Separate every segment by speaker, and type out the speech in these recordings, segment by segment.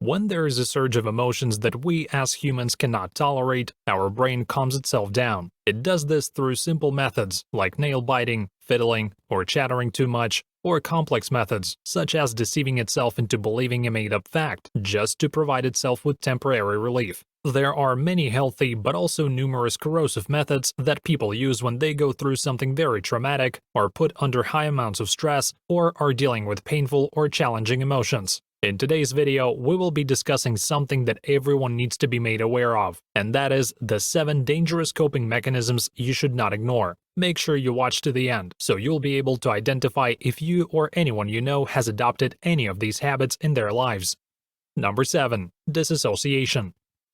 Speaker 1: When there is a surge of emotions that we as humans cannot tolerate, our brain calms itself down. It does this through simple methods like nail biting, fiddling, or chattering too much, or complex methods such as deceiving itself into believing a made-up fact just to provide itself with temporary relief. There are many healthy but also numerous corrosive methods that people use when they go through something very traumatic, are put under high amounts of stress, or are dealing with painful or challenging emotions. In today's video, we will be discussing something that everyone needs to be made aware of, and that is the 7 dangerous coping mechanisms you should not ignore. Make sure you watch to the end, so you'll be able to identify if you or anyone you know has adopted any of these habits in their lives. Number 7. Disassociation.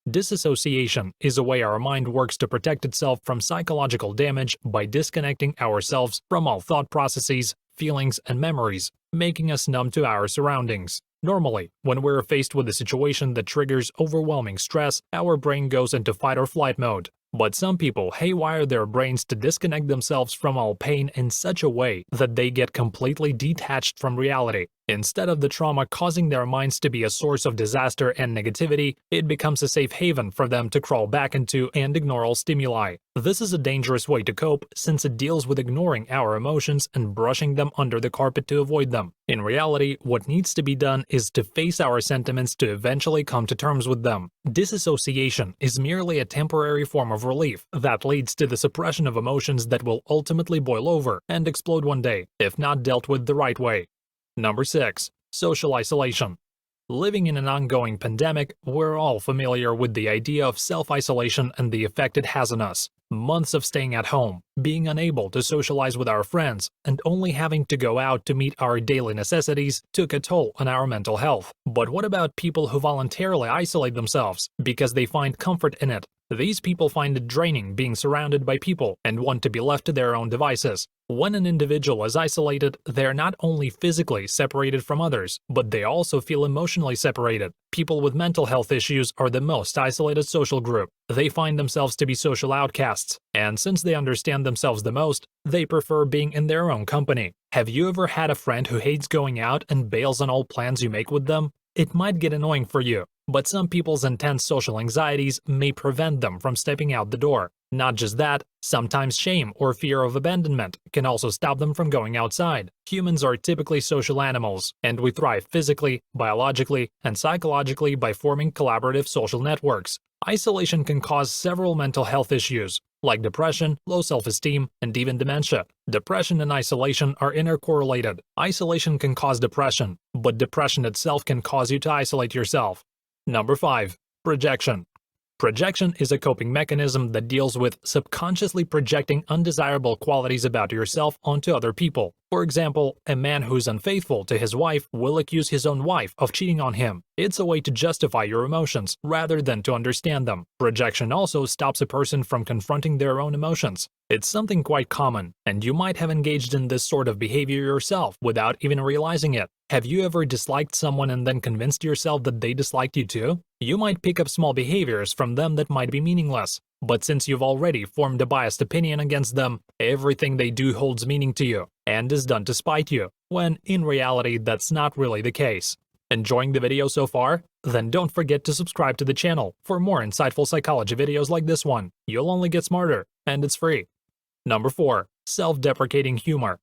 Speaker 1: Disassociation is a way our mind works to protect itself from psychological damage by disconnecting ourselves from all thought processes, feelings, and memories, making us numb to our surroundings. Normally, when we're faced with a situation that triggers overwhelming stress, our brain goes into fight or flight mode. But some people haywire their brains to disconnect themselves from all pain in such a way that they get completely detached from reality. Instead of the trauma causing their minds to be a source of disaster and negativity, it becomes a safe haven for them to crawl back into and ignore all stimuli. This is a dangerous way to cope since it deals with ignoring our emotions and brushing them under the carpet to avoid them. In reality, what needs to be done is to face our sentiments to eventually come to terms with them. Disassociation is merely a temporary form of relief that leads to the suppression of emotions that will ultimately boil over and explode one day, if not dealt with the right way. Number 6. Social isolation. Living in an ongoing pandemic, we're all familiar with the idea of self-isolation and the effect it has on us. Months of staying at home, being unable to socialize with our friends, and only having to go out to meet our daily necessities took a toll on our mental health. But what about people who voluntarily isolate themselves because they find comfort in it? These people find it draining being surrounded by people and want to be left to their own devices. When an individual is isolated, they're not only physically separated from others, but they also feel emotionally separated. People with mental health issues are the most isolated social group. They find themselves to be social outcasts, and since they understand themselves the most, they prefer being in their own company. Have you ever had a friend who hates going out and bails on all plans you make with them? It might get annoying for you, but some people's intense social anxieties may prevent them from stepping out the door. Not just that, sometimes shame or fear of abandonment can also stop them from going outside. Humans are typically social animals, and we thrive physically, biologically, and psychologically by forming collaborative social networks. Isolation can cause several mental health issues, like depression, low self-esteem, and even dementia. Depression and isolation are intercorrelated. Isolation can cause depression, but depression itself can cause you to isolate yourself. Number 5. Projection. Projection is a coping mechanism that deals with subconsciously projecting undesirable qualities about yourself onto other people. For example, a man who's unfaithful to his wife will accuse his own wife of cheating on him. It's a way to justify your emotions rather than to understand them. Projection also stops a person from confronting their own emotions. It's something quite common, and you might have engaged in this sort of behavior yourself without even realizing it. Have you ever disliked someone and then convinced yourself that they disliked you too? You might pick up small behaviors from them that might be meaningless, but since you've already formed a biased opinion against them, everything they do holds meaning to you and is done to spite you, when in reality that's not really the case. Enjoying the video so far? Then don't forget to subscribe to the channel for more insightful psychology videos like this one. You'll only get smarter, and it's free. Number 4. Self-deprecating humor.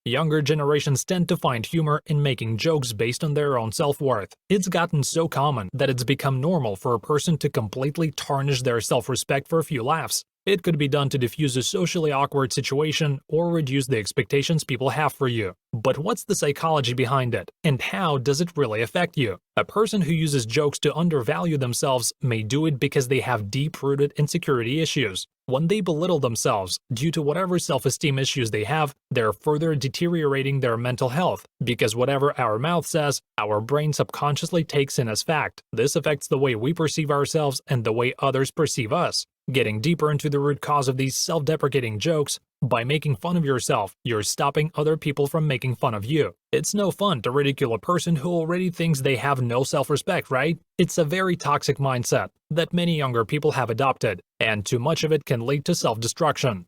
Speaker 1: Younger generations tend to find humor in making jokes based on their own self-worth. It's gotten so common that it's become normal for a person to completely tarnish their self-respect for a few laughs. It could be done to diffuse a socially awkward situation or reduce the expectations people have for you. But what's the psychology behind it, and how does it really affect you? A person who uses jokes to undervalue themselves may do it because they have deep-rooted insecurity issues. When they belittle themselves due to whatever self-esteem issues they have, they're further deteriorating their mental health, because whatever our mouth says, our brain subconsciously takes in as fact. This affects the way we perceive ourselves and the way others perceive us. Getting deeper into the root cause of these self-deprecating jokes, by making fun of yourself, you're stopping other people from making fun of you. It's no fun to ridicule a person who already thinks they have no self-respect, right? It's a very toxic mindset that many younger people have adopted, and too much of it can lead to self-destruction.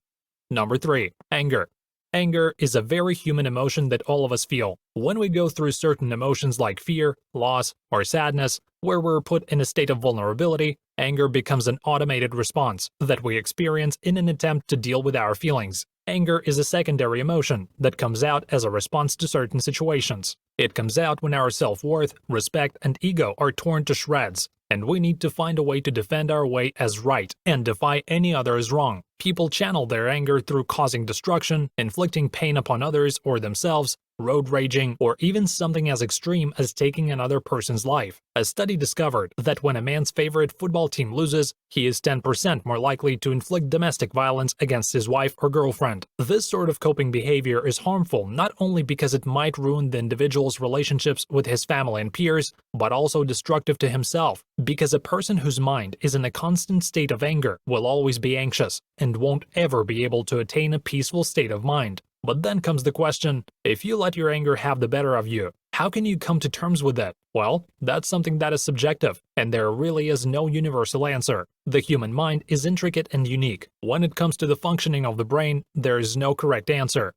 Speaker 1: Number 3. Anger. Anger is a very human emotion that all of us feel. When we go through certain emotions like fear, loss, or sadness, where we're put in a state of vulnerability, anger becomes an automated response that we experience in an attempt to deal with our feelings. Anger is a secondary emotion that comes out as a response to certain situations. It comes out when our self-worth, respect, and ego are torn to shreds, and we need to find a way to defend our way as right and defy any other as wrong. People channel their anger through causing destruction, inflicting pain upon others or themselves, road raging, or even something as extreme as taking another person's life. A study discovered that when a man's favorite football team loses, he is 10% more likely to inflict domestic violence against his wife or girlfriend. This sort of coping behavior is harmful not only because it might ruin the individual's relationships with his family and peers, but also destructive to himself, because a person whose mind is in a constant state of anger will always be anxious and won't ever be able to attain a peaceful state of mind. But then comes the question, if you let your anger have the better of you, how can you come to terms with it? Well, that's something that is subjective, and there really is no universal answer. The human mind is intricate and unique. When it comes to the functioning of the brain, there is no correct answer.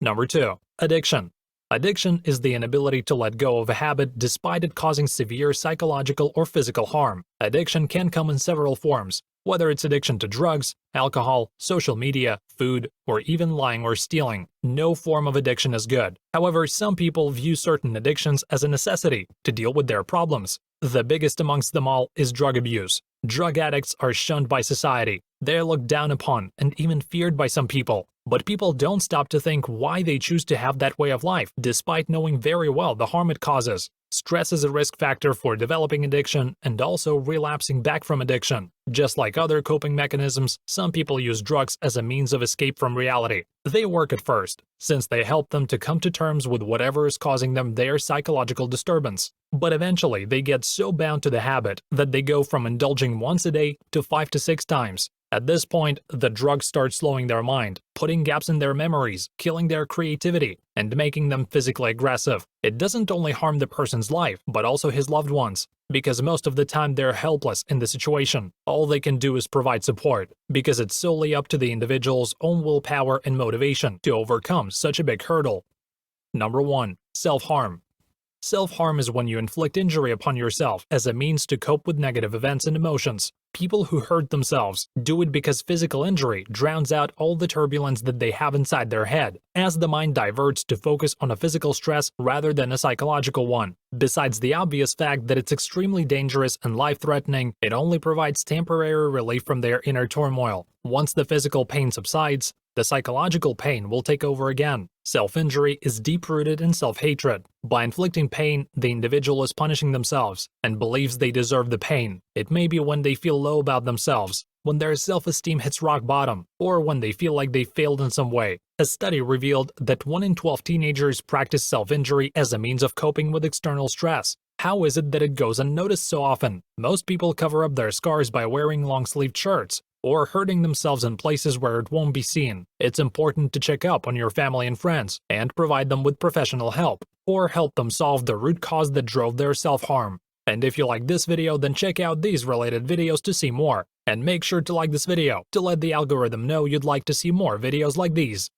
Speaker 1: Number 2. Addiction. Addiction is the inability to let go of a habit despite it causing severe psychological or physical harm. Addiction can come in several forms, whether it's addiction to drugs, alcohol, social media, food, or even lying or stealing. No form of addiction is good. However, some people view certain addictions as a necessity to deal with their problems. The biggest amongst them all is drug abuse. Drug addicts are shunned by society. They're looked down upon and even feared by some people. But people don't stop to think why they choose to have that way of life, despite knowing very well the harm it causes. Stress is a risk factor for developing addiction and also relapsing back from addiction. Just like other coping mechanisms, some people use drugs as a means of escape from reality. They work at first, since they help them to come to terms with whatever is causing them their psychological disturbance. But eventually, they get so bound to the habit that they go from indulging once a day to 5 to 6 times. At this point, the drugs start slowing their mind, putting gaps in their memories, killing their creativity, and making them physically aggressive. It doesn't only harm the person's life, but also his loved ones, because most of the time they're helpless in the situation. All they can do is provide support, because it's solely up to the individual's own willpower and motivation to overcome such a big hurdle. Number 1. Self-harm. Self-harm is when you inflict injury upon yourself as a means to cope with negative events and emotions. People who hurt themselves do it because physical injury drowns out all the turbulence that they have inside their head, as the mind diverts to focus on a physical stress rather than a psychological one. Besides the obvious fact that it's extremely dangerous and life-threatening, it only provides temporary relief from their inner turmoil. Once the physical pain subsides, the psychological pain will take over again. Self-injury is deep-rooted in self-hatred. By inflicting pain, the individual is punishing themselves and believes they deserve the pain. It may be when they feel low about themselves, when their self-esteem hits rock bottom, or when they feel like they failed in some way. A study revealed that 1 in 12 teenagers practice self-injury as a means of coping with external stress. How is it that it goes unnoticed so often? Most people cover up their scars by wearing long-sleeved shirts, or hurting themselves in places where it won't be seen. It's important to check up on your family and friends and provide them with professional help, or help them solve the root cause that drove their self-harm. And if you like this video, then check out these related videos to see more. And make sure to like this video to let the algorithm know you'd like to see more videos like these.